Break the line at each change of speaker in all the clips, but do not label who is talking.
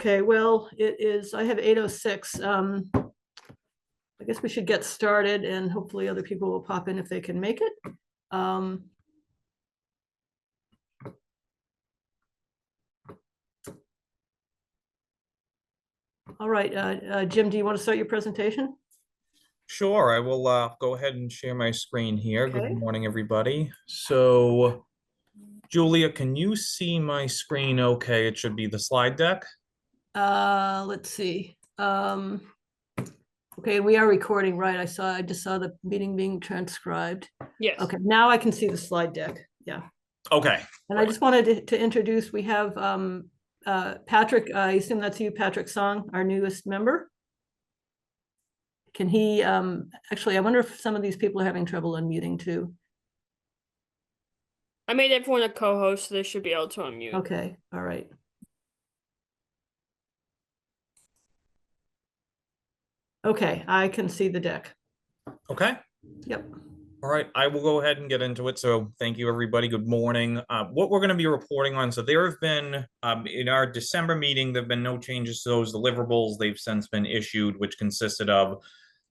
Okay, well, it is, I have 8:06. I guess we should get started and hopefully other people will pop in if they can make it. All right, Jim, do you want to start your presentation?
Sure, I will go ahead and share my screen here.
Okay.
Good morning, everybody. So, Julia, can you see my screen okay? It should be the slide deck.
Let's see. Okay, we are recording, right? I just saw the meeting being transcribed.
Yes.
Okay, now I can see the slide deck. Yeah.
Okay.
And I just wanted to introduce, we have Patrick, I assume that's you, Patrick Song, our newest member. Can he, actually, I wonder if some of these people are having trouble unmuting too.
I made everyone a co-host, so they should be able to unmute.
Okay, all right. Okay, I can see the deck.
Okay.
Yep.
All right, I will go ahead and get into it. So thank you, everybody. Good morning. What we're going to be reporting on, so there have been, in our December meeting, there have been no changes to those deliverables. They've since been issued, which consisted of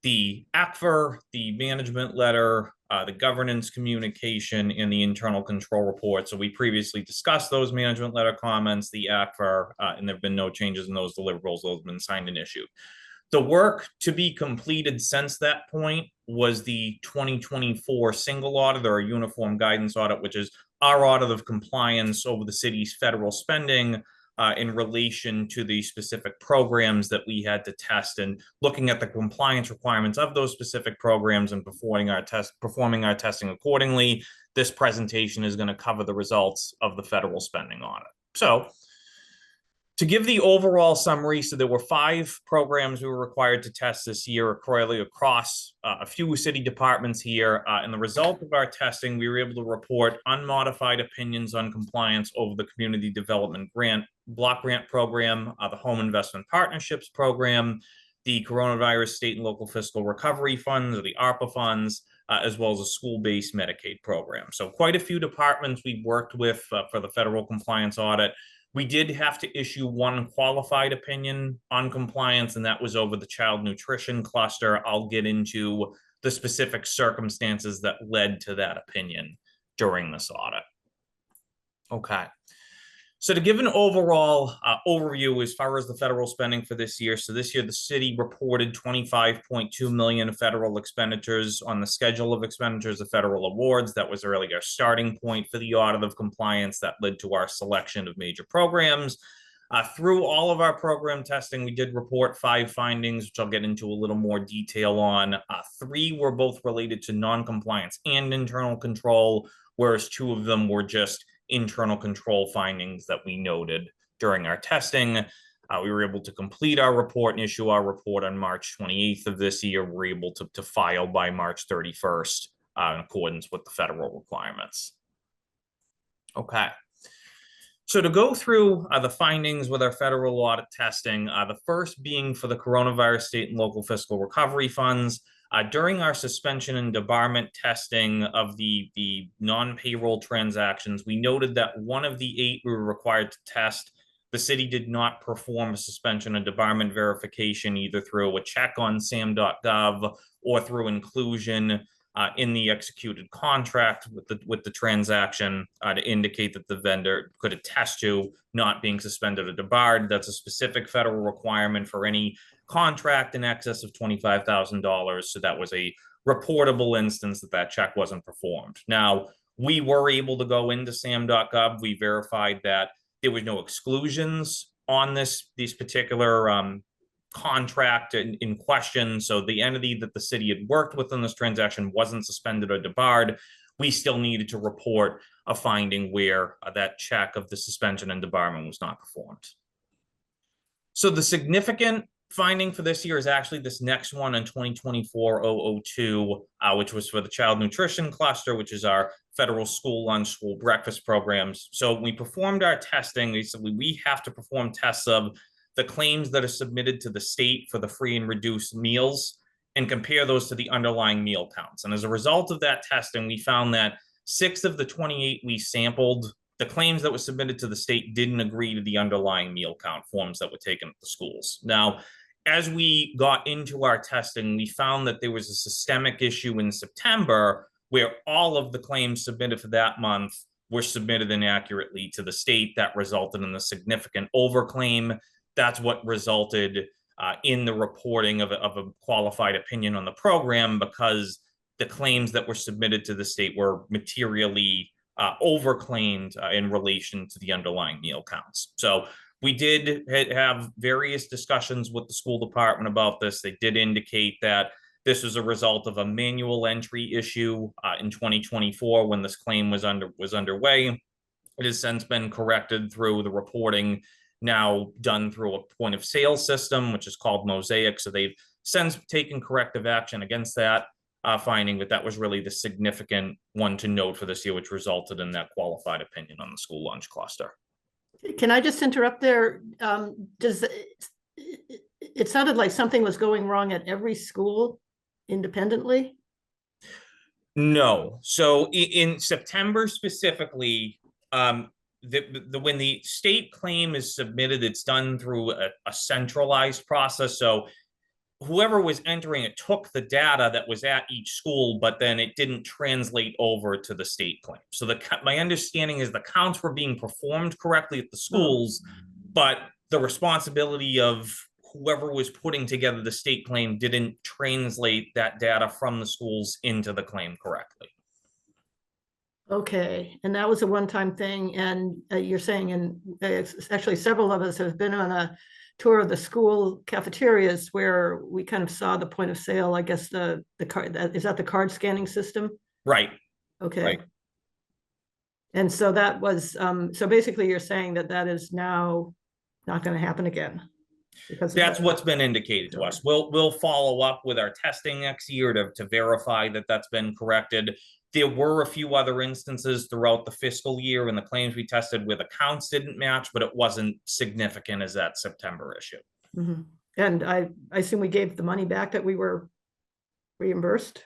the ACFR, the management letter, the governance communication, and the internal control report. So we previously discussed those management letter comments, the ACFR, and there have been no changes in those deliverables. Those have been signed and issued. The work to be completed since that point was the 2024 single audit or uniform guidance audit, which is our audit of compliance over the city's federal spending in relation to the specific programs that we had to test, and looking at the compliance requirements of those specific programs and performing our testing accordingly. This presentation is going to cover the results of the federal spending audit. So, to give the overall summary, so there were 5 programs we were required to test this year across a few city departments here. And the result of our testing, we were able to report unmodified opinions on compliance over the Community Development Block Grant Program, the Home Investment Partnerships Program, the Coronavirus State and Local Fiscal Recovery Funds, or the ARPA funds, as well as a school-based Medicaid program. So quite a few departments we worked with for the federal compliance audit. We did have to issue one qualified opinion on compliance, and that was over the child nutrition cluster. I'll get into the specific circumstances that led to that opinion during this audit. Okay. So to give an overall overview as far as the federal spending for this year, so this year the city reported $25.2 million of federal expenditures on the schedule of expenditures of federal awards. That was really our starting point for the audit of compliance that led to our selection of major programs. Through all of our program testing, we did report 5 findings, which I'll get into a little more detail on. 3 were both related to non-compliance and internal control, whereas 2 of them were just internal control findings that we noted during our testing. We were able to complete our report and issue our report on March 28th of this year. We're able to file by March 31st in accordance with the federal requirements. Okay. So to go through the findings with our federal audit testing, the first being for the Coronavirus State and Local Fiscal Recovery Funds. During our suspension and debarment testing of the non-payroll transactions, we noted that one of the 8 we were required to test, the city did not perform a suspension and debarment verification either through a check on sam.gov or through inclusion in the executed contract with the transaction to indicate that the vendor could attest to not being suspended or debarred. That's a specific federal requirement for any contract in excess of $25,000. So that was a reportable instance that check wasn't performed. Now, we were able to go into sam.gov. We verified that there was no exclusions on these particular contract in question. So the entity that the city had worked with in this transaction wasn't suspended or debarred. We still needed to report a finding where that check of the suspension and debarment was not performed. So the significant finding for this year is actually this next one in 2024-002, which was for the child nutrition cluster, which is our federal school lunch, school breakfast programs. So we performed our testing. We have to perform tests of the claims that are submitted to the state for the free and reduced meals and compare those to the underlying meal counts. And as a result of that testing, we found that 6 of the 28 we sampled the claims that were submitted to the state didn't agree to the underlying meal count forms that were taken at the schools. Now, as we got into our testing, we found that there was a systemic issue in September where all of the claims submitted for that month were submitted inaccurately to the state. That resulted in a significant overclaim. That's what resulted in the reporting of a qualified opinion on the program, because the claims that were submitted to the state were materially overclaimed in relation to the underlying meal counts. So we did have various discussions with the school department about this. They did indicate that this was a result of a manual entry issue in 2024 when this claim was underway. It has since been corrected through the reporting now done through a point of sale system, which is called Mosaic. So they've since taken corrective action against that finding, but that was really the significant one to note for this year, which resulted in that qualified opinion on the school lunch cluster.
Can I just interrupt there? It sounded like something was going wrong at every school independently?
No. So in September specifically, when the state claim is submitted, it's done through a centralized process. So whoever was entering it took the data that was at each school, but then it didn't translate over to the state claim. So my understanding is the counts were being performed correctly at the schools, but the responsibility of whoever was putting together the state claim didn't translate that data from the schools into the claim correctly.
Okay, and that was a one-time thing, and you're saying, and actually several of us have been on a tour of the school cafeterias where we kind of saw the point of sale. I guess the card, is that the card scanning system?
Right.
Okay.
Right.
And so that was, so basically you're saying that that is now not going to happen again. Because
that's what's been indicated to us. We'll follow up with our testing next year to verify that that's been corrected. There were a few other instances throughout the fiscal year and the claims we tested where the counts didn't match, but it wasn't significant as that September issue.
Mm-hmm. And I assume we gave the money back that we were reimbursed?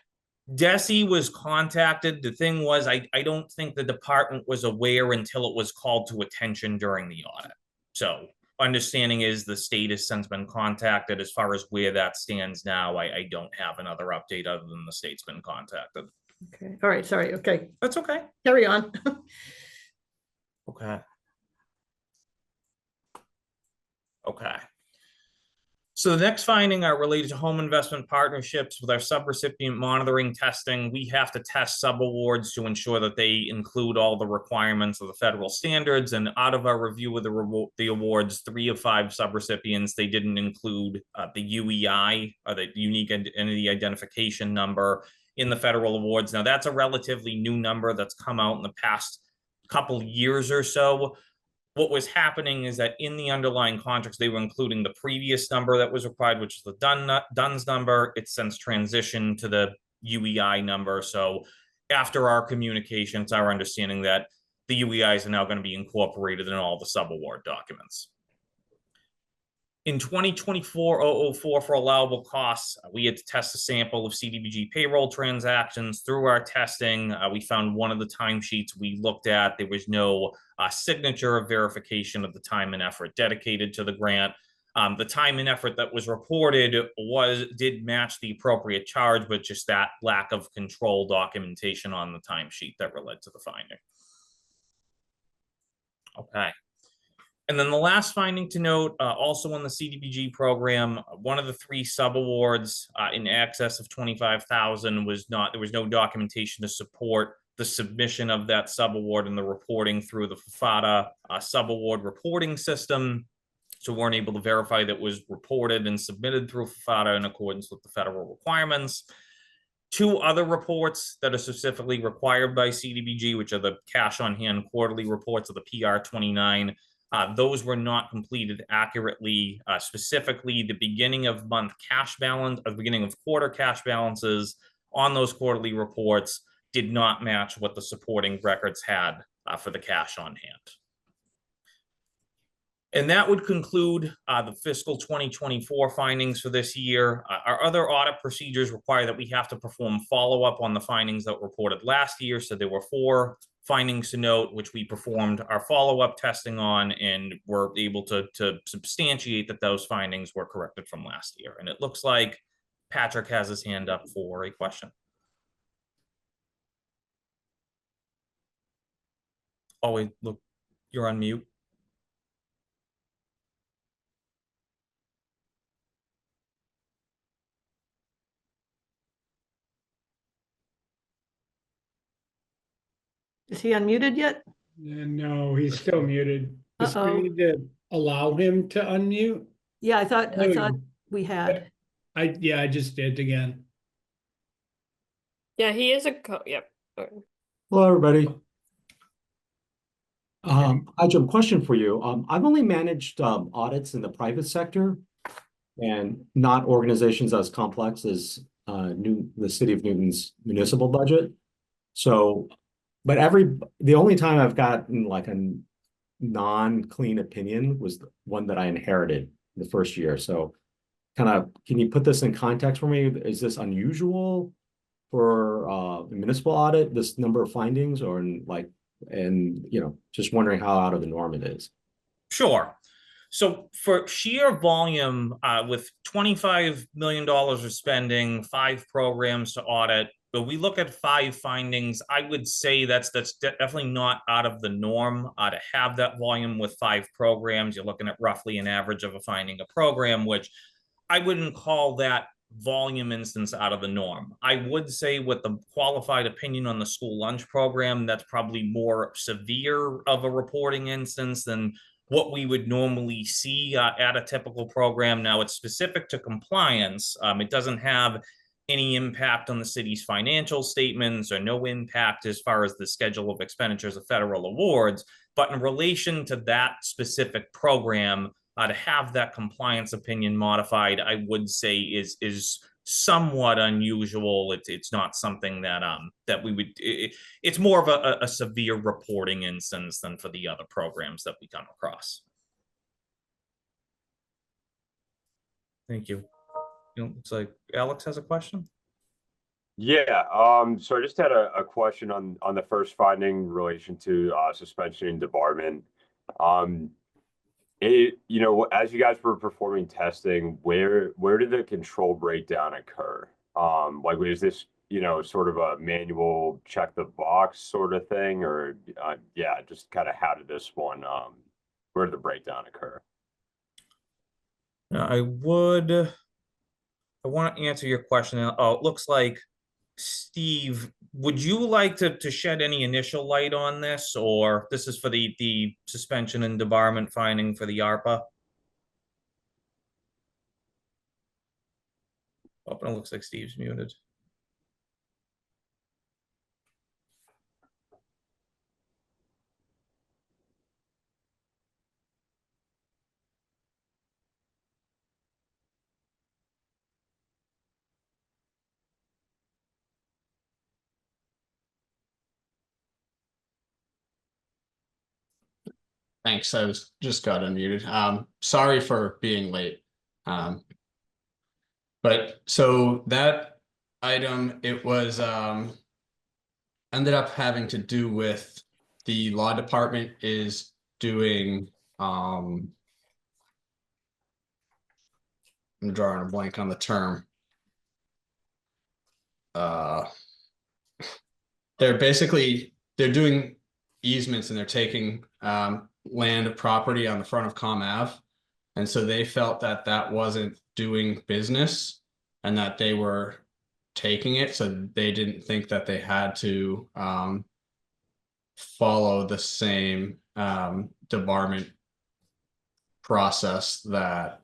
DESE was contacted. The thing was, I don't think the department was aware until it was called to attention during the audit. So understanding is the state has since been contacted. As far as where that stands now, I don't have another update other than the state's been contacted.
Okay. All right. Sorry. Okay.
That's okay.
Carry on.
Okay. Okay. So the next finding are related to home investment partnerships with our subrecipient monitoring testing. We have to test subawards to ensure that they include all the requirements of the federal standards. And out of our review of the awards, 3 of 5 subrecipients, they didn't include the UEI, or the Unique Entity Identification Number, in the federal awards. Now, that's a relatively new number that's come out in the past couple years or so. What was happening is that in the underlying contracts, they were including the previous number that was required, which is the DUNS number. It's since transitioned to the UEI number. So after our communication, it's our understanding that the UEIs are now going to be incorporated in all the subaward documents. In 2024-004 for allowable costs, we had to test a sample of CDBG payroll transactions. Through our testing, we found one of the timesheets we looked at, there was no signature of verification of the time and effort dedicated to the grant. The time and effort that was reported did match the appropriate charge, but just that lack of control documentation on the timesheet that led to the finding. Okay. And then the last finding to note, also in the CDBG program, one of the 3 subawards in excess of $25,000 there was no documentation to support the submission of that subaward and the reporting through the FAFATA subaward reporting system. So we weren't able to verify that was reported and submitted through FAFATA in accordance with the federal requirements. 2 other reports that are specifically required by CDBG, which are the cash on hand quarterly reports of the PR29. Those were not completed accurately. Specifically, the beginning of month cash balance, or the beginning of quarter cash balances on those quarterly reports did not match what the supporting records had for the cash on hand. And that would conclude the fiscal 2024 findings for this year. Our other audit procedures require that we have to perform follow-up on the findings that were reported last year. So there were 4 findings to note, which we performed our follow-up testing on, and were able to substantiate that those findings were corrected from last year. And it looks like Patrick has his hand up for a question. Oh, wait, look, you're on mute.
Is he unmuted yet?
No, he's still muted. Just we
Uh-oh.
need to allow him to unmute.
Yeah, I thought
There we go.
we had.
I just did again.
Yeah, he is a yep.
Hello, everybody. Hi, Jim, question for you. I've only managed audits in the private sector and not organizations as complex as the city of Newton's municipal budget. So, but the only time I've gotten like a non-clean opinion was the one that I inherited the first year. So can you put this in context for me? Is this unusual for a municipal audit, this number of findings, or just wondering how out of the norm it is?
Sure. So for sheer volume, with $25 million of spending, 5 programs to audit, but we look at 5 findings, I would say that's definitely not out of the norm to have that volume with 5 programs. You're looking at roughly an average of a finding a program, which I wouldn't call that volume instance out of the norm. I would say with the qualified opinion on the school lunch program, that's probably more severe of a reporting instance than what we would normally see at a typical program. Now, it's specific to compliance. It doesn't have any impact on the city's financial statements or no impact as far as the schedule of expenditures of federal awards. But in relation to that specific program, to have that compliance opinion modified, I would say is somewhat unusual. It's not something that that we would. It's more of a severe reporting instance than for the other programs that we come across. Thank you. Looks like Alex has a question.
Yeah, so I just had a question on the first finding in relation to suspension and debarment. As you guys were performing testing, where did the control breakdown occur? Like, is this, sort of a manual check the box sort of thing, or yeah, just kind of how did this one, where did the breakdown occur?
I want to answer your question. Oh, it looks like Steve, would you like to shed any initial light on this, or this is for the suspension and debarment finding for the ARPA? Oh, it looks like Steve's muted.
Thanks. I just got unmuted. Sorry for being late. But so that item, it was ended up having to do with the law department is doing I'm drawing a blank on the term. They're doing easements, and they're taking land property on the front of Com Ave. And so they felt that that wasn't doing business and that they were taking it. So they didn't think that they had to follow the same debarment process that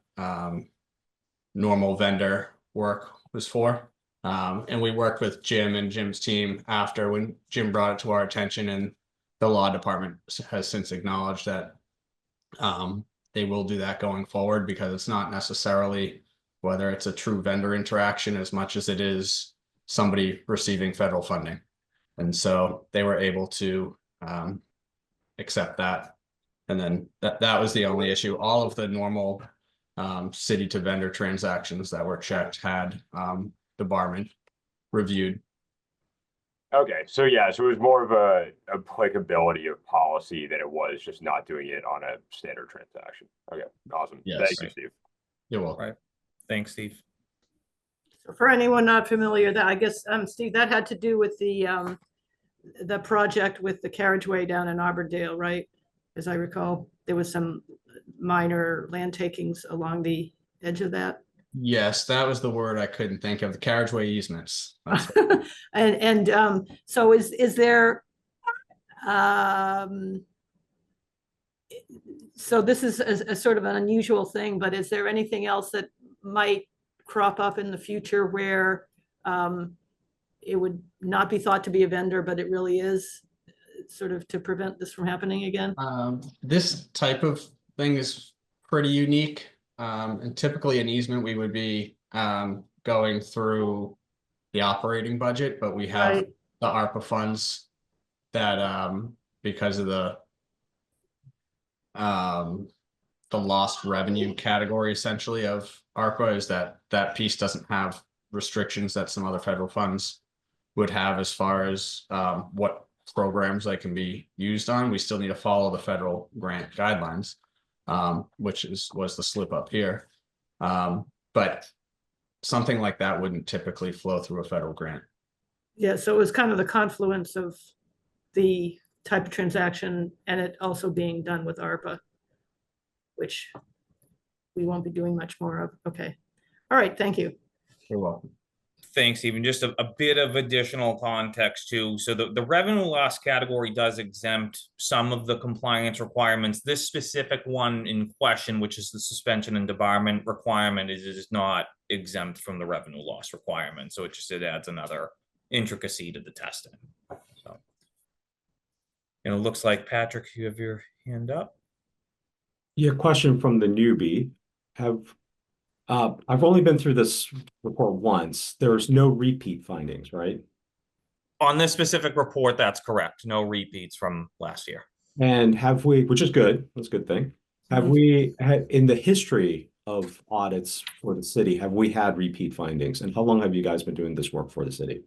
normal vendor work was for. And we worked with Jim and Jim's team after, when Jim brought it to our attention, and the law department has since acknowledged that they will do that going forward, because it's not necessarily whether it's a true vendor interaction as much as it is somebody receiving federal funding. And so they were able to accept that. And then that was the only issue. All of the normal city to vendor transactions that were checked had debarment reviewed.
Okay, so yeah, so it was more of a applicability of policy than it was just not doing it on a standard transaction. Okay, awesome.
Yes.
Thank you, Steve.
You're welcome.
Right. Thanks, Steve.
So for anyone not familiar, that I guess, Steve, that had to do with the project with the carriageway down in Auburndale, right? As I recall, there was some minor land takings along the edge of that.
Yes, that was the word I couldn't think of. The carriageway easements. That's
So is there, so this is a sort of an unusual thing, but is there anything else that might crop up in the future where it would not be thought to be a vendor, but it really is, sort of to prevent this from happening again?
This type of thing is pretty unique. And typically an easement, we would be going through the operating budget, but we have
Right.
the ARPA funds that because of the lost revenue category essentially of ARPA is that piece doesn't have restrictions that some other federal funds would have as far as what programs they can be used on. We still need to follow the federal grant guidelines, which was the slip up here. But something like that wouldn't typically flow through a federal grant.
Yeah, so it was kind of the confluence of the type of transaction and it also being done with ARPA, which we won't be doing much more of. Okay. All right, thank you.
You're welcome.
Thanks, Stephen. Just a bit of additional context too. So the revenue loss category does exempt some of the compliance requirements. This specific one in question, which is the suspension and debarment requirement, is not exempt from the revenue loss requirement. So it adds another intricacy to the testing. So, and it looks like, Patrick, you have your hand up.
Yeah, question from the newbie. I've only been through this report once. There's no repeat findings, right?
On this specific report, that's correct. No repeats from last year.
And have we, which is good, that's a good thing. Have we had, in the history of audits for the city, have we had repeat findings? And how long have you guys been doing this work for the city?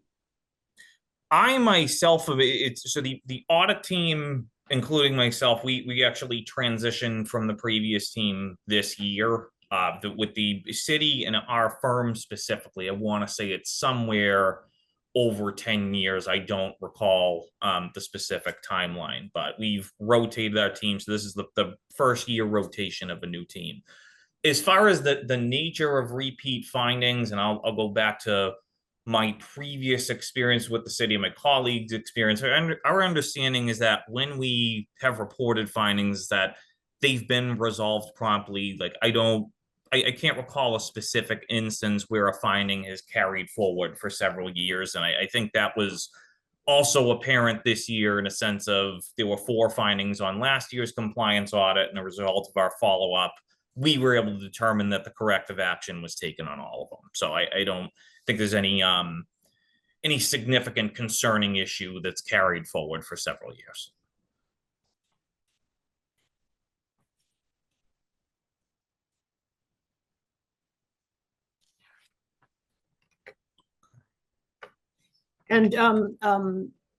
I myself, so the audit team, including myself, we actually transitioned from the previous team this year. With the city and our firm specifically, I want to say it's somewhere over 10 years. I don't recall the specific timeline, but we've rotated our team. So this is the first year rotation of a new team. As far as the nature of repeat findings, and I'll go back to my previous experience with the city and my colleagues' experience, our understanding is that when we have reported findings that they've been resolved promptly. Like I can't recall a specific instance where a finding has carried forward for several years. And I think that was also apparent this year in a sense of there were 4 findings on last year's compliance audit, and a result of our follow-up, we were able to determine that the corrective action was taken on all of them. So I don't think there's any significant concerning issue that's carried forward for several years.
And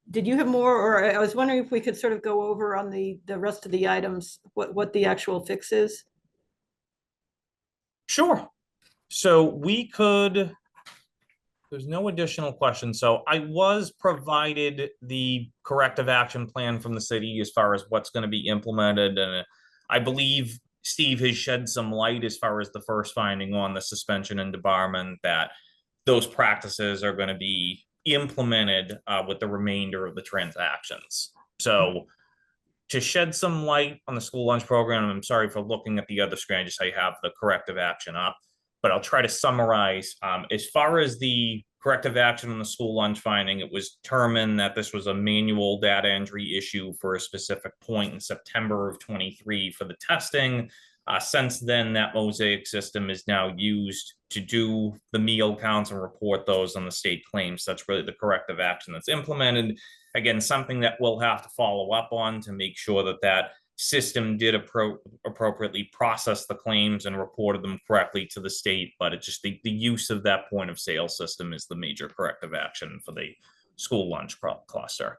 did you have more, or I was wondering if we could sort of go over on the rest of the items, what the actual fix is?
Sure. So we could, there's no additional questions. So I was provided the corrective action plan from the city as far as what's going to be implemented. And I believe Steve has shed some light as far as the first finding on the suspension and debarment, that those practices are going to be implemented with the remainder of the transactions. So to shed some light on the school lunch program, I'm sorry for looking at the other screen, just so I have the corrective action up, but I'll try to summarize. As far as the corrective action on the school lunch finding, it was determined that this was a manual data entry issue for a specific point in September of 23 for the testing. Since then, that mosaic system is now used to do the meal counts and report those on the state claims. That's really the corrective action that's implemented. Again, something that we'll have to follow up on to make sure that that system did appropriately process the claims and reported them correctly to the state. But it's just the use of that point of sale system is the major corrective action for the school lunch cluster.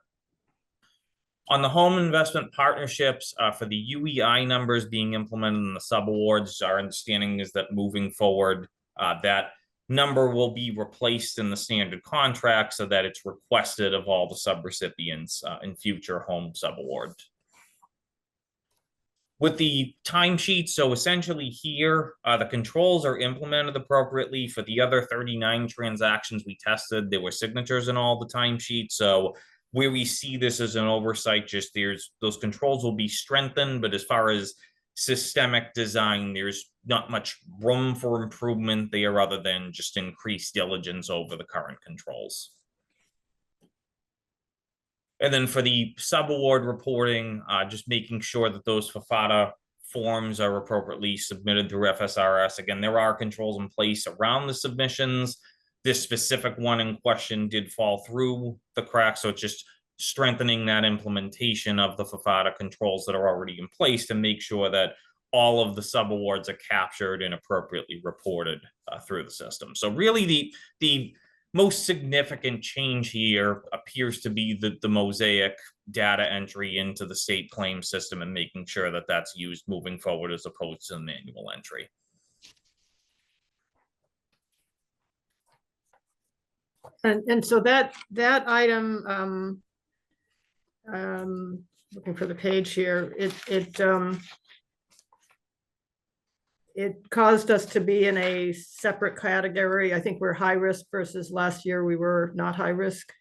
On the home investment partnerships, for the UEI numbers being implemented in the subawards, our understanding is that moving forward, that number will be replaced in the standard contract so that it's requested of all the subrecipients in future home subawards. With the timesheets, so essentially here, the controls are implemented appropriately. For the other 39 transactions we tested, there were signatures in all the timesheets. So where we see this as an oversight, just those controls will be strengthened, but as far as systemic design, there's not much room for improvement there other than just increased diligence over the current controls. And then for the subaward reporting, just making sure that those FFATA forms are appropriately submitted through FSRS. Again, there are controls in place around the submissions. This specific one in question did fall through the cracks, so it's just strengthening that implementation of the FFATA controls that are already in place to make sure that all of the subawards are captured and appropriately reported through the system. So really the most significant change here appears to be the mosaic data entry into the state claim system and making sure that that's used moving forward as opposed to the manual entry.
And so that item, looking for the page here, it caused us to be in a separate category. I think we're high risk versus last year we were not high risk.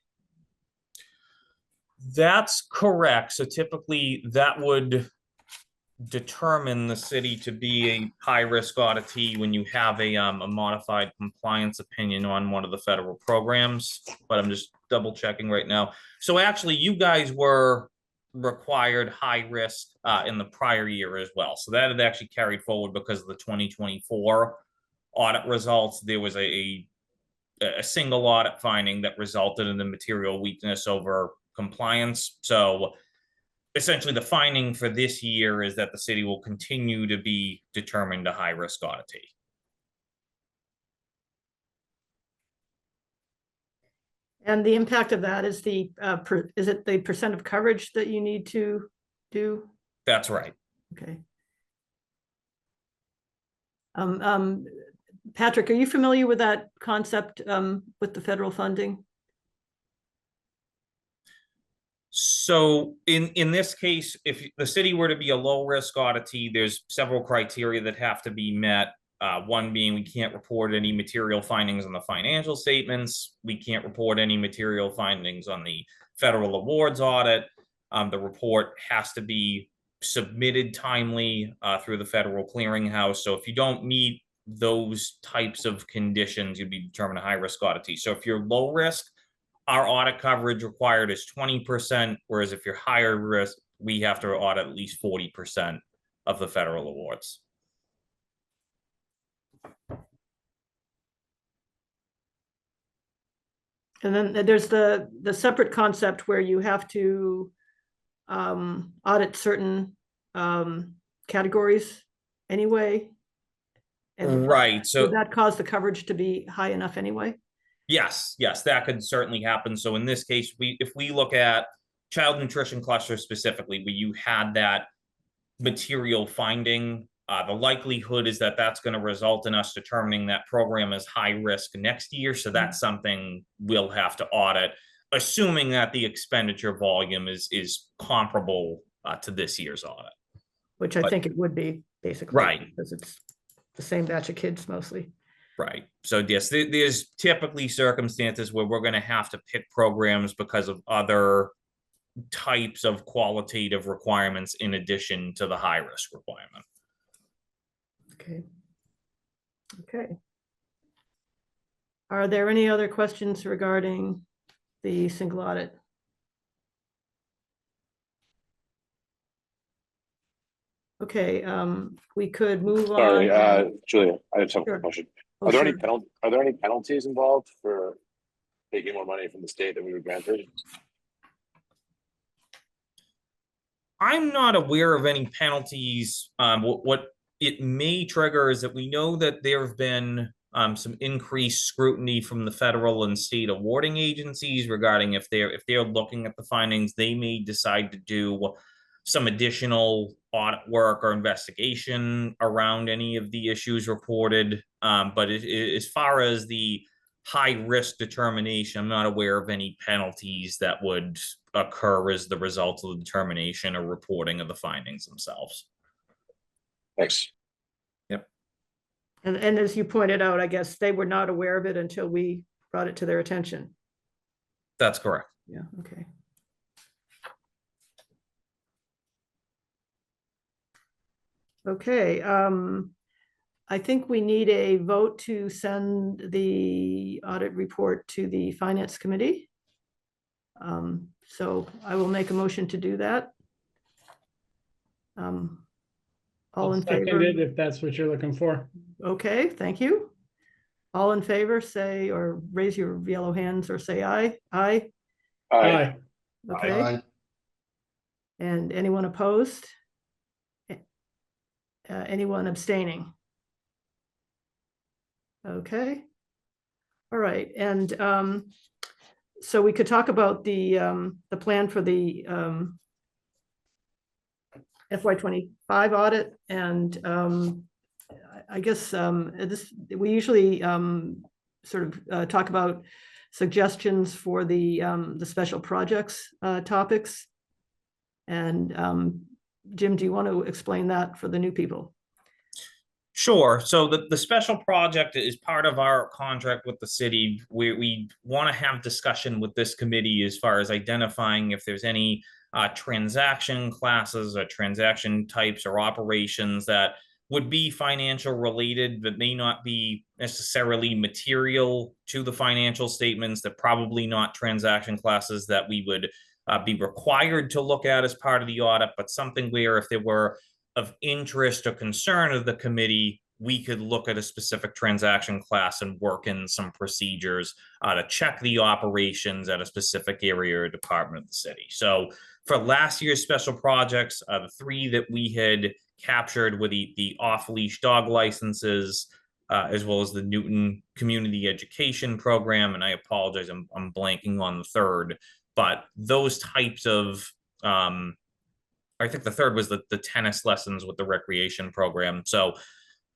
That's correct. So typically that would determine the city to be a high-risk auditee when you have a modified compliance opinion on one of the federal programs, but I'm just double checking right now. So actually you guys were required high risk in the prior year as well. So that had actually carried forward because of the 2024 audit results. There was a single audit finding that resulted in the material weakness over compliance. So essentially the finding for this year is that the city will continue to be determined a high risk auditee.
And the impact of that is is it the percent of coverage that you need to do?
That's right.
Okay. Patrick, are you familiar with that concept with the federal funding?
So in this case, if the city were to be a low risk auditee, there's several criteria that have to be met. One being we can't report any material findings on the financial statements. We can't report any material findings on the federal awards audit. The report has to be submitted timely through the federal clearinghouse. So if you don't meet those types of conditions, you'd be determined a high risk auditee. So if you're low risk, our audit coverage required is 20%, whereas if you're higher risk, we have to audit at least 40% of the federal awards.
And then there's the separate concept where you have to audit certain categories anyway. And
right. So
would that cause the coverage to be high enough anyway?
Yes, that could certainly happen. So in this case, if we look at child nutrition cluster specifically, where you had that material finding, the likelihood is that that's going to result in us determining that program is high risk next year. So that's something we'll have to audit, assuming that the expenditure volume is comparable to this year's audit.
Which I think it would be basically,
right,
because it's the same batch of kids mostly.
Right. So yes, there's typically circumstances where we're going to have to pick programs because of other types of qualitative requirements in addition to the high risk requirement.
Okay. Are there any other questions regarding the single audit? Okay, we could move on.
Sorry, Julia, I just have
Sure.
a question.
Oh,
Are there any
sure.
penalties involved for taking more money from the state than we were granted?
I'm not aware of any penalties. What it may trigger is that we know that there have been some increased scrutiny from the federal and state awarding agencies regarding if they're looking at the findings, they may decide to do some additional audit work or investigation around any of the issues reported. But as far as the high risk determination, I'm not aware of any penalties that would occur as the result of the determination or reporting of the findings themselves.
Thanks.
And as you pointed out, I guess they were not aware of it until we brought it to their attention.
That's correct.
Yeah, okay. Okay, I think we need a vote to send the audit report to the Finance Committee. So I will make a motion to do that. All in
Second
favor?
it if that's what you're looking for.
Okay, thank you. All in favor, say, or raise your yellow hands or say aye. Aye,
Aye.
okay. And anyone opposed? Anyone abstaining? Okay. All right, and so we could talk about the plan for the FY25 audit, and I guess we usually sort of talk about suggestions for the special projects topics. And Jim, do you want to explain that for the new people?
Sure. So the special project is part of our contract with the city. We want to have discussion with this committee as far as identifying if there's any transaction classes or transaction types or operations that would be financial related, but may not be necessarily material to the financial statements. That probably not transaction classes that we would be required to look at as part of the audit, but something where if there were of interest or concern of the committee, we could look at a specific transaction class and work in some procedures to check the operations at a specific area or department of the city. So for last year's special projects, the three that we had captured were the off-leash dog licenses, as well as the Newton Community Education Program. And I apologize, I'm blanking on the third, but those types of I think the third was the tennis lessons with the recreation program. So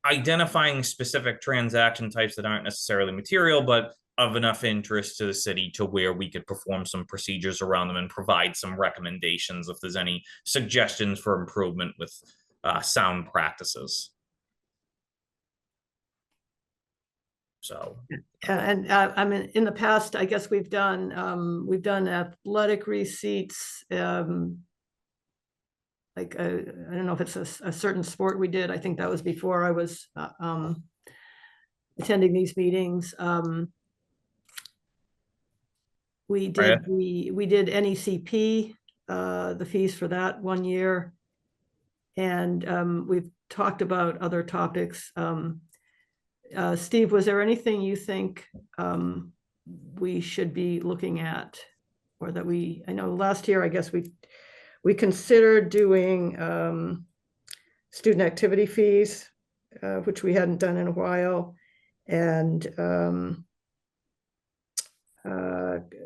identifying specific transaction types that aren't necessarily material, but of enough interest to the city to where we could perform some procedures around them and provide some recommendations if there's any suggestions for improvement with sound practices. So,
and I mean, in the past, I guess we've done athletic receipts, like I don't know if it's a certain sport we did. I think that was before I was attending these meetings. We did we did NECP, the fees for that one year, and we've talked about other topics. Steve, was there anything you think we should be looking at, or that I know last year, I guess we considered doing student activity fees, which we hadn't done in a while. And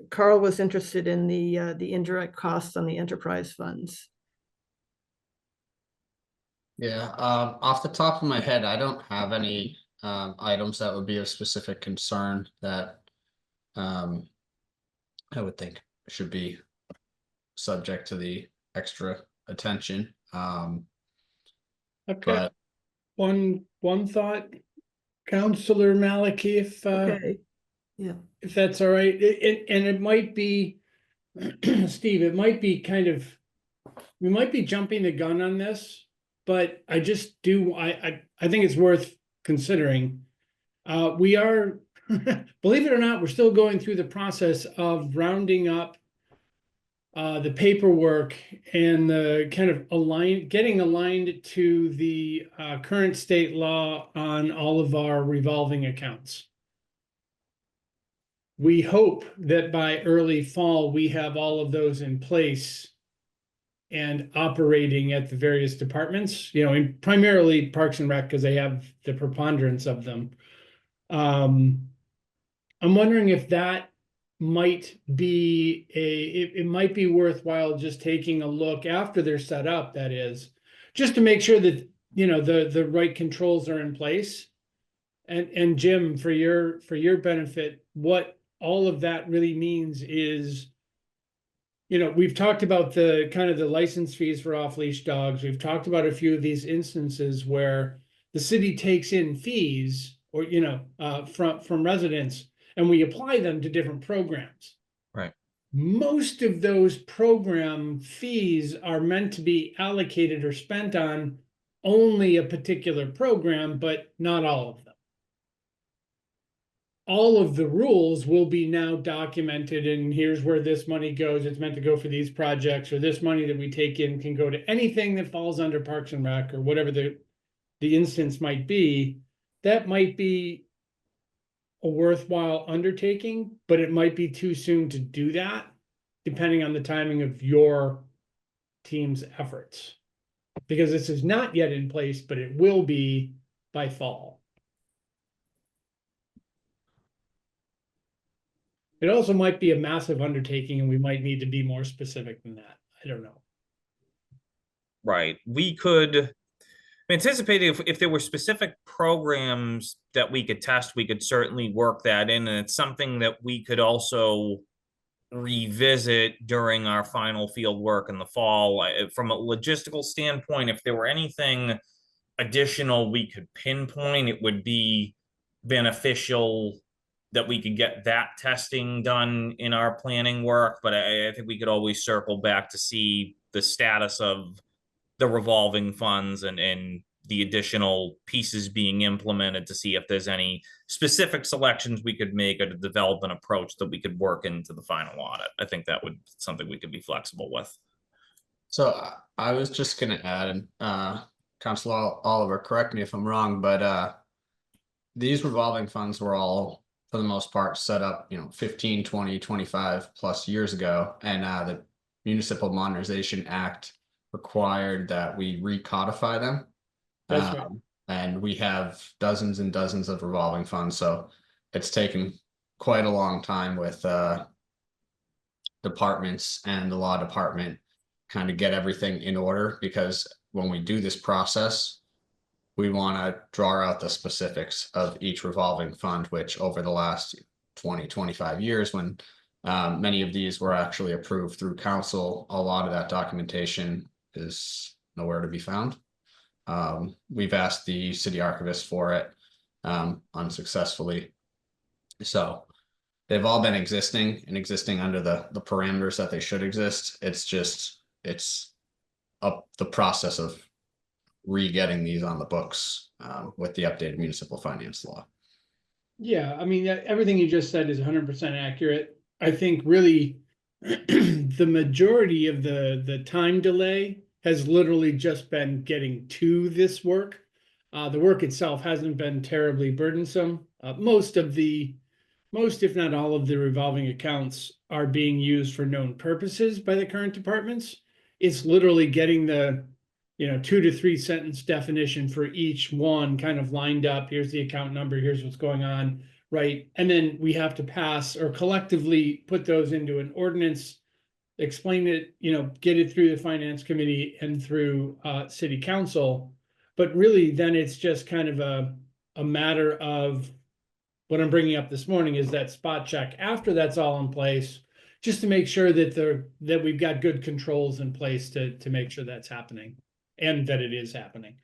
Carl was interested in the indirect costs on the enterprise funds.
Yeah, off the top of my head, I don't have any items that would be of specific concern that I would think should be subject to the extra attention.
Okay.
But
One thought, Counselor Maliki,
Okay, yeah.
if that's all right, and it might be, Steve, it might be we might be jumping the gun on this, but I just do, I think it's worth considering. We are, believe it or not, we're still going through the process of rounding up the paperwork and the kind of getting aligned to the current state law on all of our revolving accounts. We hope that by early fall, we have all of those in place and operating at the various departments, and primarily Parks and Rec, because they have the preponderance of them. I'm wondering if that might be it might be worthwhile just taking a look after they're set up, that is, just to make sure that, you know, the right controls are in place. And Jim, for your benefit, what all of that really means is, you know, we've talked about the kind of the license fees for off-leash dogs. We've talked about a few of these instances where the city takes in fees or, you know, from residents, and we apply them to different programs.
Right.
Most of those program fees are meant to be allocated or spent on only a particular program, but not all of them. All of the rules will be now documented, and here's where this money goes. It's meant to go for these projects, or this money that we take in can go to anything that falls under Parks and Rec, or whatever the instance might be. That might be a worthwhile undertaking, but it might be too soon to do that, depending on the timing of your team's efforts. Because this is not yet in place, but it will be by fall. It also might be a massive undertaking, and we might need to be more specific than that. I don't know.
Right. We could anticipate if there were specific programs that we could test, we could certainly work that in. And it's something that we could also revisit during our final field work in the fall. From a logistical standpoint, if there were anything additional we could pinpoint, it would be beneficial that we could get that testing done in our planning work. But I think we could always circle back to see the status of the revolving funds and the additional pieces being implemented to see if there's any specific selections we could make or to develop an approach that we could work into the final audit. I think that would be something we could be flexible with.
So I was just gonna add, Councilor Oliver, correct me if I'm wrong, but these revolving funds were all, for the most part, set up, 15, 20, 25 plus years ago. And the Municipal Modernization Act required that we recodify them.
That's right.
And we have dozens and dozens of revolving funds. So it's taken quite a long time with departments and the law department kind of get everything in order, because when we do this process, we want to draw out the specifics of each revolving fund, which over the last 20, 25 years, when many of these were actually approved through council, a lot of that documentation is nowhere to be found. We've asked the city archivist for it unsuccessfully. So they've all been existing under the parameters that they should exist. It's up the process of re-getting these on the books with the updated municipal finance law.
Yeah, I mean, everything you just said is 100% accurate. I think really the majority of the time delay has literally just been getting to this work. The work itself hasn't been terribly burdensome. Most, if not all of the revolving accounts are being used for known purposes by the current departments. It's literally getting the 2 to 3 sentence definition for each one kind of lined up. Here's the account number, here's what's going on, right? And then we have to pass or collectively put those into an ordinance, explain it, get it through the finance committee and through city council. But really then it's just kind of a matter of what I'm bringing up this morning is that spot check after that's all in place, just to make sure that we've got good controls in place to make sure that's happening. And that it is happening.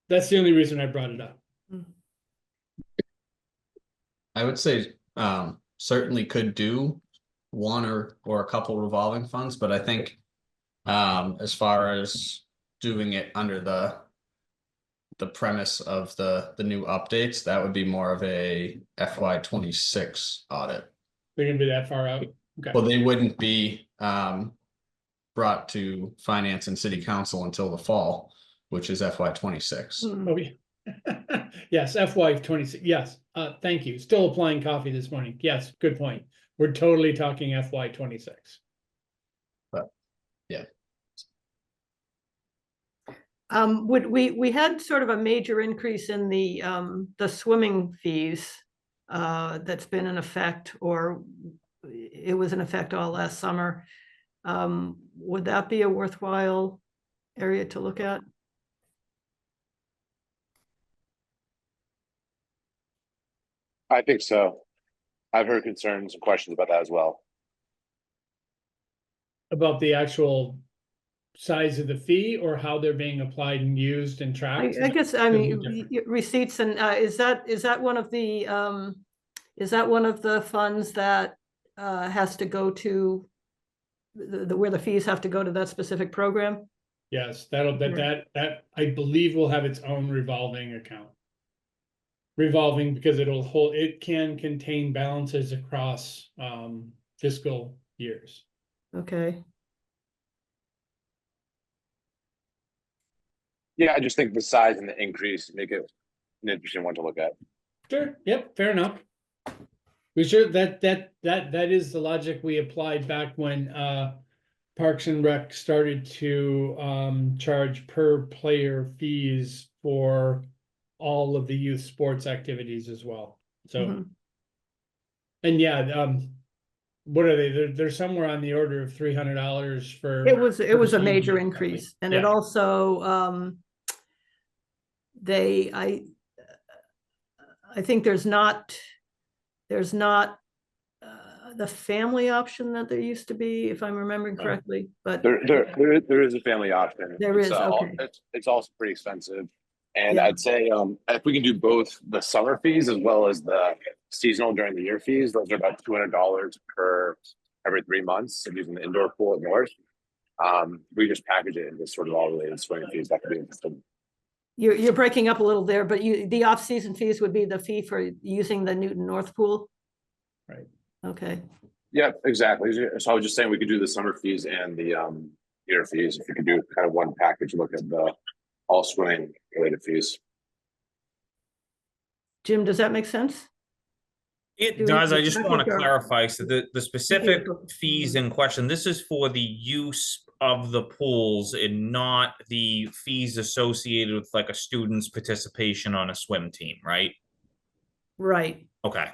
That's the only reason I brought it up.
I would say certainly could do one or a couple revolving funds, but I think as far as doing it under the premise of the new updates, that would be more of a FY26 audit.
They're gonna be that far out. Okay.
Well, they wouldn't be brought to finance and city council until the fall, which is FY26.
Oh, yeah. Yes, FY26. Yes. Thank you. Still applying coffee this morning. Yes, good point. We're totally talking FY26.
But yeah.
We had sort of a major increase in the swimming fees that's been in effect, or it was in effect all last summer. Would that be a worthwhile area to look at?
I think so. I've heard concerns and questions about that as well.
About the actual size of the fee or how they're being applied and used and tracked?
I guess, I
Could be
mean,
different.
receipts and, is that one of the, is that one of the funds that has to go to where the fees have to go to that specific program?
Yes, that I believe will have its own revolving account. Revolving because it can contain balances across fiscal years.
Okay,
Yeah, I just think the size and the increase make it an interesting one to look at.
Sure, yep, fair enough. We sure that is the logic we applied back when Parks and Rec started to charge per player fees for all of the youth sports activities as well. So,
Mhm.
and yeah, what are they? They're somewhere on the order of $300 for.
it was a
season
major
or something.
increase, and it
Yeah.
also, I think there's not the family option that there used to be, if I'm remembering
Oh.
correctly, but
There is a family option.
There is,
al-
okay.
It's also pretty expensive. And
Yeah.
I'd say if we can do both the summer fees as well as the seasonal during the year fees, those are about $200 per every 3 months if using the indoor pool at North. We just package it into sort of all related swimming fees. That could be interesting.
you're breaking up a little there, but the off-season fees would be the fee for using the Newton North Pool?
Right.
Okay,
Yeah, exactly. So I was just saying we could do the summer fees and the year fees. If you could do kind of one package, look at the all swimming related fees.
Jim, does that make sense?
It
Do we
does.
need
I
to
just
package
want to
our-
clarify, so the specific
Okay.
fees in question, this is for the use of the pools and not the fees associated with like a student's participation on a swim team, right?
Right,
Okay.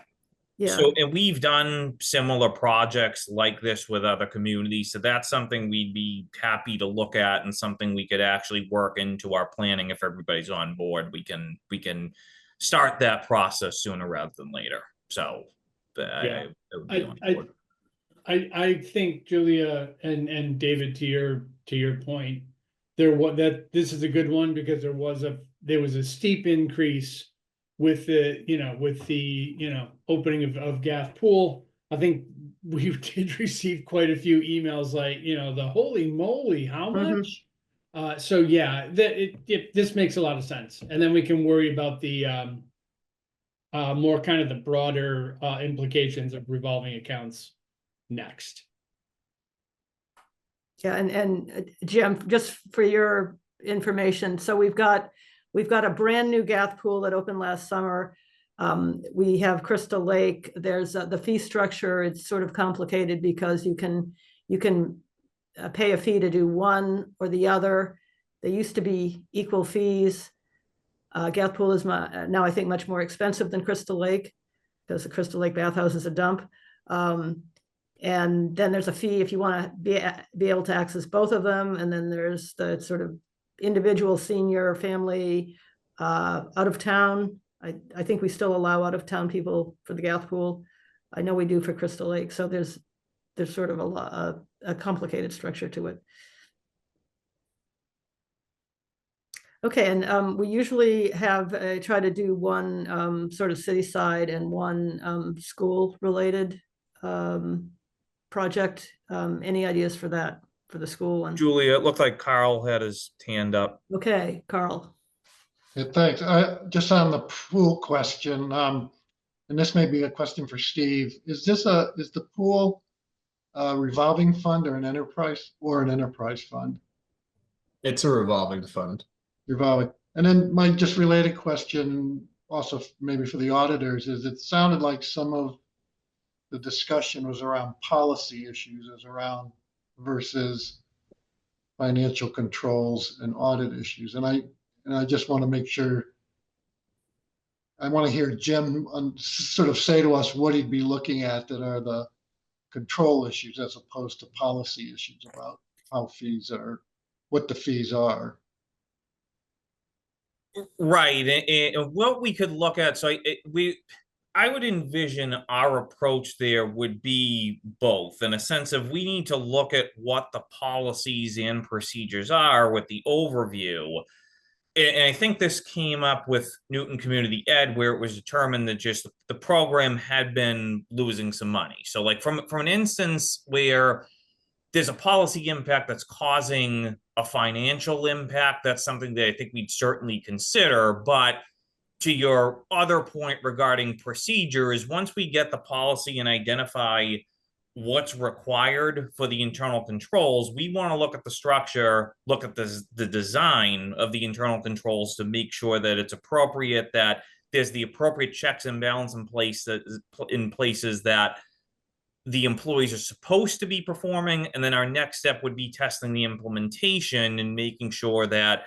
yeah,
So, and we've done similar projects like this with other communities, so that's something we'd be happy to look at and something we could actually work into our planning. If everybody's on board, we can start that process sooner rather than later. So,
Yeah.
I would be on board.
I think Julia and David, to your point, this is a good one because there was a steep increase with the opening of Gaff Pool. I think we did receive quite a few emails like, the holy moly, how much? So yeah, this makes a lot of sense. And then we can worry about the more kind of the broader implications of revolving accounts next.
yeah, and Jim, just for your information, so we've got a brand new Gath Pool that opened last summer. We have Crystal Lake. There's the fee structure. It's sort of complicated because you can pay a fee to do one or the other. They used to be equal fees. Gath Pool is now, I think, much more expensive than Crystal Lake because the Crystal Lake bathhouse is a dump. And then there's a fee if you want to be able to access both of them. And then there's the sort of individual, senior, family, out of town. I think we still allow out of town people for the Gath Pool. I know we do for Crystal Lake. So there's sort of a complicated structure to it. Okay, and we usually have try to do one sort of city side and one school related project. Any ideas for that, for the school one?
Julia, it looked like Carl had his hand up.
Okay, Carl.
Yeah, thanks. Just on the pool question, and this may be a question for Steve. Is the pool a revolving fund or an enterprise fund?
It's a revolving fund.
Revolving. And then my just related question, also maybe for the auditors, is it sounded like some of the discussion was around policy issues, versus financial controls and audit issues. And I just want to make sure, I want to hear Jim sort of say to us what he'd be looking at that are the control issues as opposed to policy issues about how fees are, what the fees are.
Right, and what we could look at, I would envision our approach there would be both, in a sense of we need to look at what the policies and procedures are with the overview. And I think this came up with Newton Community Ed, where it was determined that just the program had been losing some money. So like from an instance where there's a policy impact that's causing a financial impact, that's something that I think we'd certainly consider. But to your other point regarding procedures, once we get the policy and identify what's required for the internal controls, we want to look at the structure, look at the design of the internal controls to make sure that it's appropriate, that there's the appropriate checks and balance in place, that in places that the employees are supposed to be performing. And then our next step would be testing the implementation and making sure that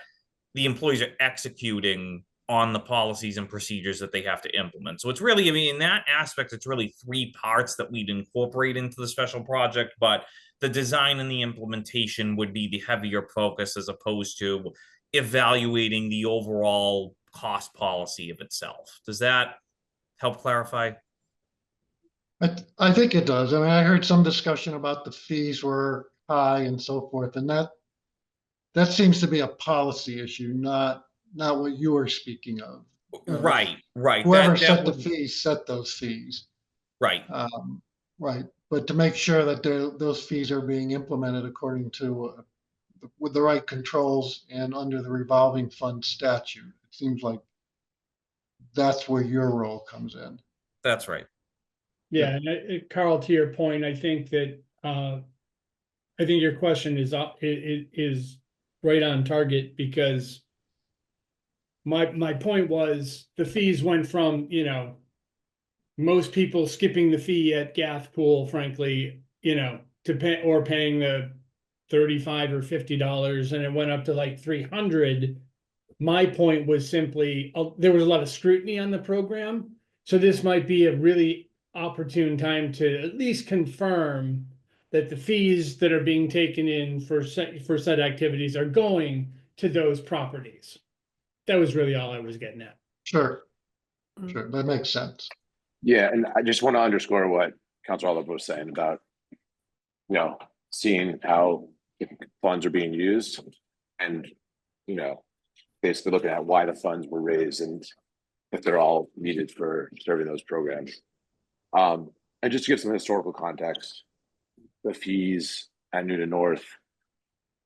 the employees are executing on the policies and procedures that they have to implement. So it's really, I mean, in that aspect, it's really three parts that we'd incorporate into the special project, but the design and the implementation would be the heavier focus as opposed to evaluating the overall cost policy of itself. Does that help clarify?
I think it does. I mean, I heard some discussion about the fees were high and so forth, and that seems to be a policy issue, not what you were speaking of.
Right.
Whoever set the fees set those fees.
Right.
Right. But to make sure that those fees are being implemented according to with the right controls and under the revolving fund statute, it seems like that's where your role comes in.
That's right.
Yeah, and Carl, to your point, I think that I think your question is right on target, because my point was the fees went from, most people skipping the fee at Gath Pool, frankly, to paying the $35 or $50, and it went up to like $300. My point was simply there was a lot of scrutiny on the program, so this might be a really opportune time to at least confirm that the fees that are being taken in for said activities are going to those properties. That was really all I was getting at.
Sure, that makes sense.
Yeah, and I just want to underscore what Councilor Olive was saying about, seeing how funds are being used, and basically looking at why the funds were raised and if they're all needed for serving those programs. And just to give some historical context, the fees at Newton North,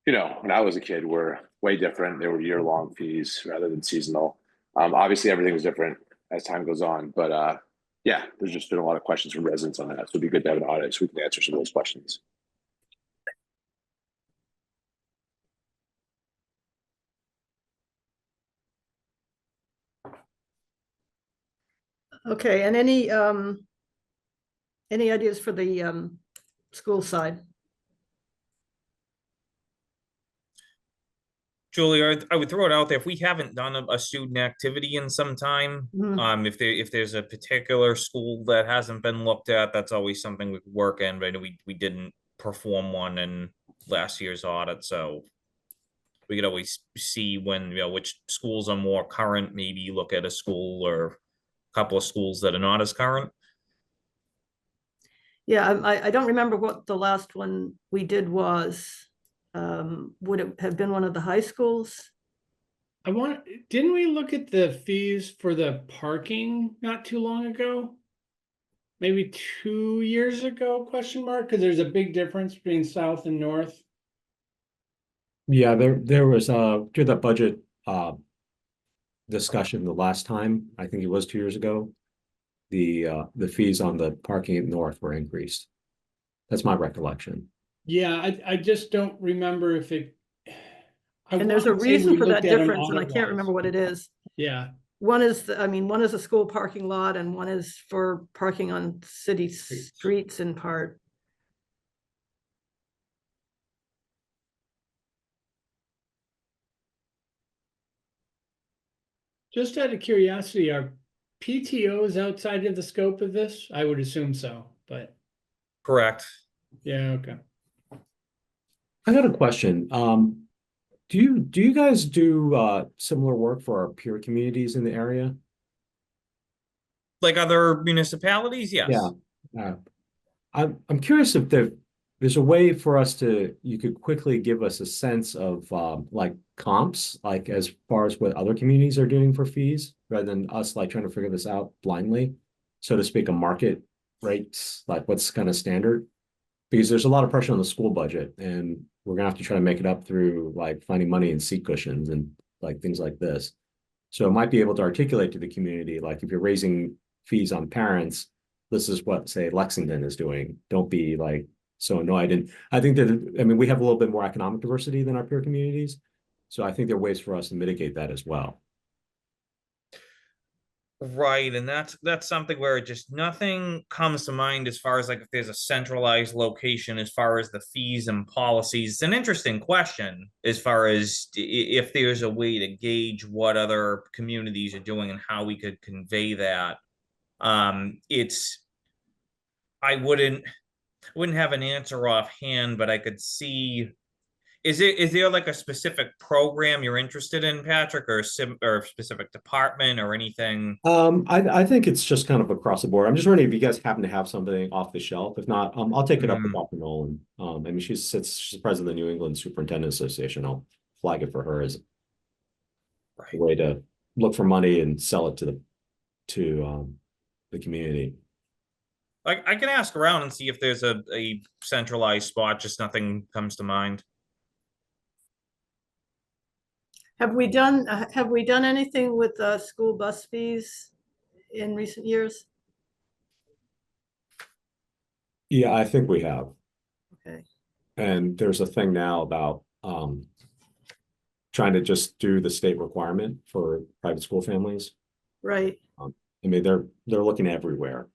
when I was a kid, were way different. They were year-long fees rather than seasonal. Obviously, everything is different as time goes on, but yeah, there's just been a lot of questions from residents on that. So it'd be good to have an audit so we can answer some of those questions.
Okay, and any ideas for the school side?
Julie, I would throw it out there. If we haven't done a student activity in some time, if there's a particular school that hasn't been looked at, that's always something we could work in. But we didn't perform one in last year's audit, so we could always see when which schools are more current. Maybe look at a school or a couple of schools that are not as current.
Yeah, I don't remember what the last one we did was. Would it have been one of the high schools?
Didn't we look at the fees for the parking not too long ago? Maybe 2 years ago, question mark, because there's a big difference between south and north.
Yeah, there was through the budget discussion the last time, I think it was 2 years ago, the fees on the parking at north were increased. That's my recollection.
Yeah, I just don't remember if it.
And there's a reason for that difference, and I can't remember what it is.
Yeah.
One is, one is a school parking lot, and one is for parking on city streets in part.
Just out of curiosity, are PTOs outside of the scope of this? I would assume so, but
Correct.
yeah, okay.
I got a question. Do you guys do similar work for our peer communities in the area?
Like other municipalities, yes.
Yeah. I'm curious if there's a way for us you could quickly give us a sense of like comps, like as far as what other communities are doing for fees, rather than us like trying to figure this out blindly, so to speak, a market rates, like what's kind of standard. Because there's a lot of pressure on the school budget, and we're gonna have to try to make it up through like finding money in seat cushions and like things like this. So it might be able to articulate to the community, like if you're raising fees on parents, this is what, say, Lexington is doing. Don't be like so annoyed. And I think that, I mean, we have a little bit more economic diversity than our peer communities. So I think there are ways for us to mitigate that as well.
Right, and that's something where just nothing comes to mind as far as like if there's a centralized location as far as the fees and policies. It's an interesting question as far as if there's a way to gauge what other communities are doing and how we could convey that. It's I wouldn't have an answer offhand, but I could see. Is there like a specific program you're interested in, Patrick, or a specific department or anything?
I think it's just kind of across the board. I'm just wondering if you guys happen to have something off the shelf. If not, I'll take it up with Dr. Nolan. I mean, she's president of the New England Superintendent Association. I'll flag it for her as a way to look for money and sell it to the community.
I can ask around and see if there's a centralized spot, just nothing comes to mind.
Have we done anything with school bus fees in recent years?
Yeah, I think we have.
Okay.
And there's a thing now about trying to just do the state requirement for private school families.
Right.
I mean, they're looking everywhere.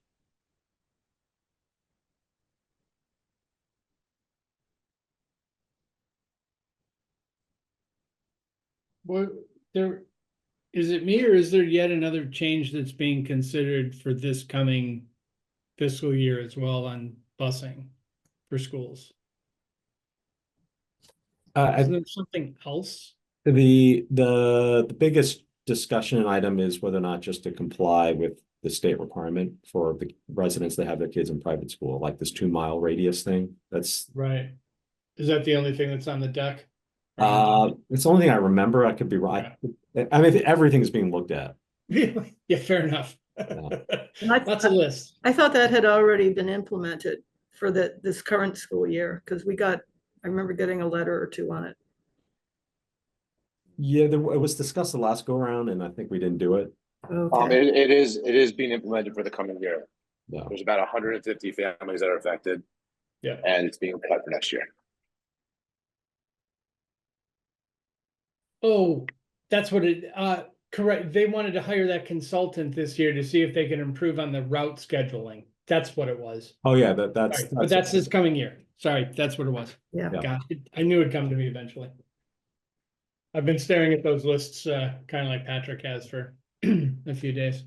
Well, is it me or is there yet another change that's being considered for this coming fiscal year as well on busing for schools? Isn't there something else?
The biggest discussion item is whether or not just to comply with the state requirement for the residents that have their kids in private school, like this 2-mile radius thing. That's
Right. Is that the only thing that's on the deck?
it's the only thing I remember. I could be wrong. I mean, everything's being looked at.
Yeah, fair enough. Lots of lists.
I thought that had already been implemented for this current school year, because I remember getting a letter or two on it.
Yeah, it was discussed the last go around, and I think we didn't do it.
Okay.
It is being implemented for the coming year.
Yeah.
There's about 150 families that are affected.
Yeah.
And it's being cut for next year.
Oh, that's what correct. They wanted to hire that consultant this year to see if they can improve on the route scheduling. That's what it was.
Oh yeah,
But that's this coming year. Sorry, that's what it was.
Yeah.
Gosh, I knew it'd come to me eventually. I've been staring at those lists, kind of like Patrick has for a few days.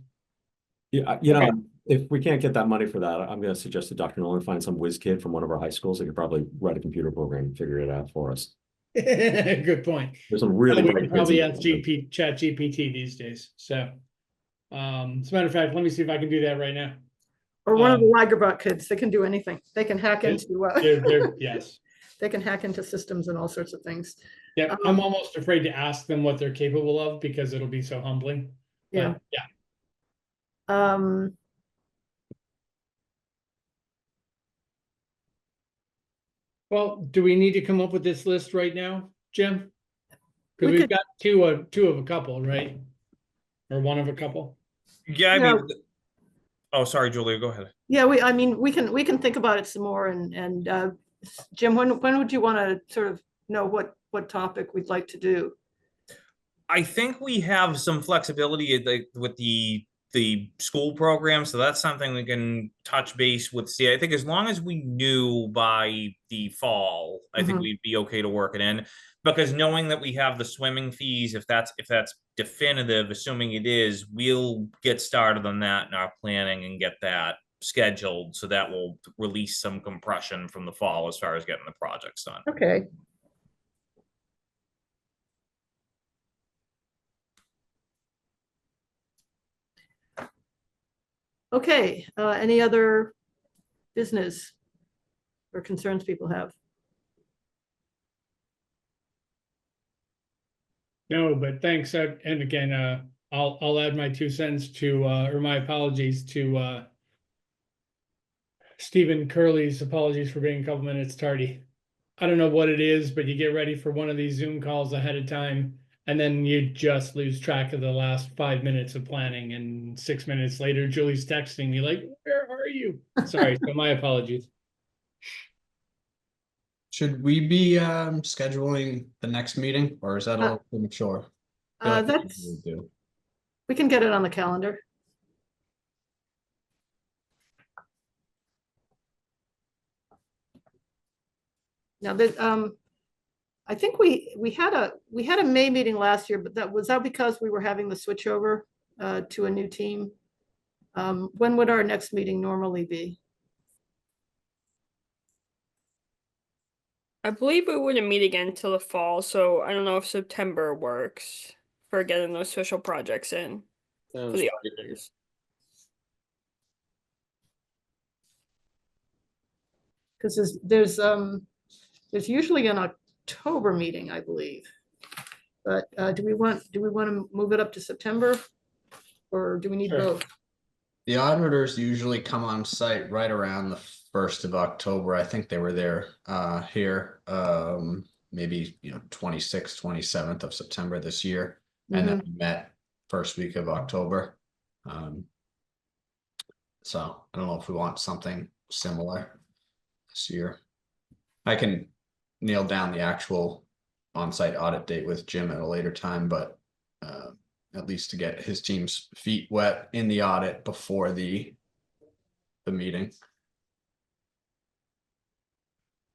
Yeah, you know, if we can't get that money for that, I'm going to suggest to Dr. Nolan find some whiz kid from one of our high schools that could probably write a computer program and figure it out for us.
Good point.
There's some really
We
great
can probably
kids
ask
in
Chat GPT these days. So, as a matter of fact, let me see if I can do that right now.
Or one of the Lagerbach kids, they can do anything. They can hack into,
Yes.
they can hack into systems and all sorts of things.
Yeah, I'm almost afraid to ask them what they're capable of because it'll be so humbling.
Yeah.
But, yeah. Well, do we need to come up with this list right now, Jim? Because we've got two of a couple, right? Or one of a couple.
Yeah, I mean, oh, sorry, Julia, go ahead.
Yeah, I mean, we can think about it some more, and Jim, when would you want to sort of know what topic we'd like to do?
I think we have some flexibility with the school program, so that's something we can touch base with. See, I think as long as we knew by the fall, I think we'd be okay to work it in, because knowing that we have the swimming fees, if that's definitive, assuming it is, we'll get started on that in our planning and get that scheduled. So that will release some compression from the fall as far as getting the projects done.
Okay. Okay, any other business or concerns people have?
No, but thanks. And again, I'll add my 2 cents to, or my apologies to, Stephen Curley's apologies for being a couple minutes tardy. I don't know what it is, but you get ready for one of these Zoom calls ahead of time, and then you just lose track of the last 5 minutes of planning, and 6 minutes later, Julie's texting me like, "Where are you?" Sorry, so my apologies.
Should we be scheduling the next meeting, or is that a little premature? I feel like we
That's,
usually do.
we can get it on the calendar. Now that, I think we had a May meeting last year, but was that because we were having the switchover to a new team? When would our next meeting normally be?
I believe we wouldn't meet again until the fall, so I don't know if September works for getting those special projects in for the auditors.
Because there's usually an October meeting, I believe. But do we want to move it up to September? Or do we need
Sure.
both?
The auditors usually come on site right around the 1st of October. I think they were there here maybe 26th, 27th of September this year. And then we met first week of October. So I don't know if we want something similar this year. I can nail down the actual on-site audit date with Jim at a later time, but at least to get his team's feet wet in the audit before the meeting.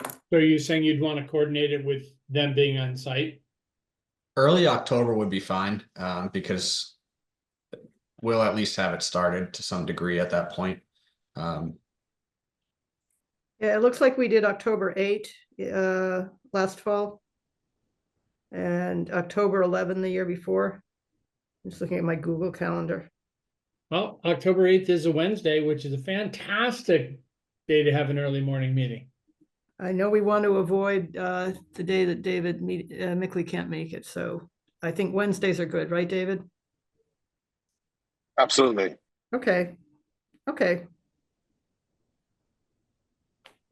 So are you saying you'd want to coordinate it with them being on site?
Early October would be fine, because we'll at least have it started to some degree at that point.
Yeah, it looks like we did October 8 last fall. And October 11 the year before. I'm just looking at my Google Calendar.
Well, October 8th is a Wednesday, which is a fantastic day to have an early morning meeting.
I know we want to avoid the day that David Mickley can't make it, so I think Wednesdays are good, right, David?
Absolutely.
Okay. Okay.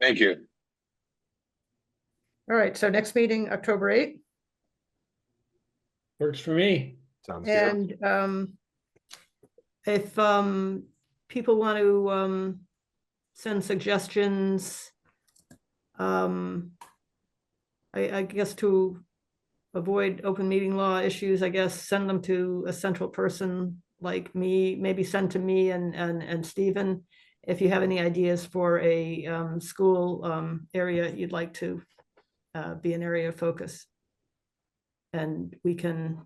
Thank you.
All right. So next meeting, October 8th.
Works for me.
Sounds good.
And if people want to send suggestions, I guess to avoid open meeting law issues, I guess send them to a central person like me, maybe send to me and Stephen. If you have any ideas for a school area you'd like to be an area of focus. And we can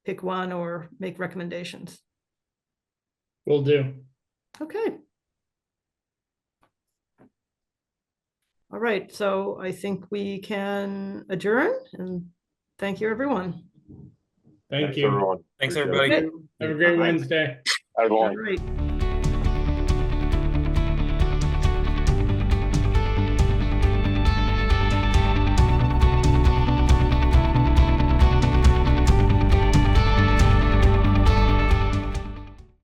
pick one or make recommendations.
Will do.
Okay. All right, so I think we can adjourn and thank you, everyone.
Thank
Thanks,
you.
everyone.
Thanks,
Appreciate it.
everybody.
Okay.
Have a great
Bye-bye.
Wednesday.
Everyone.
All right.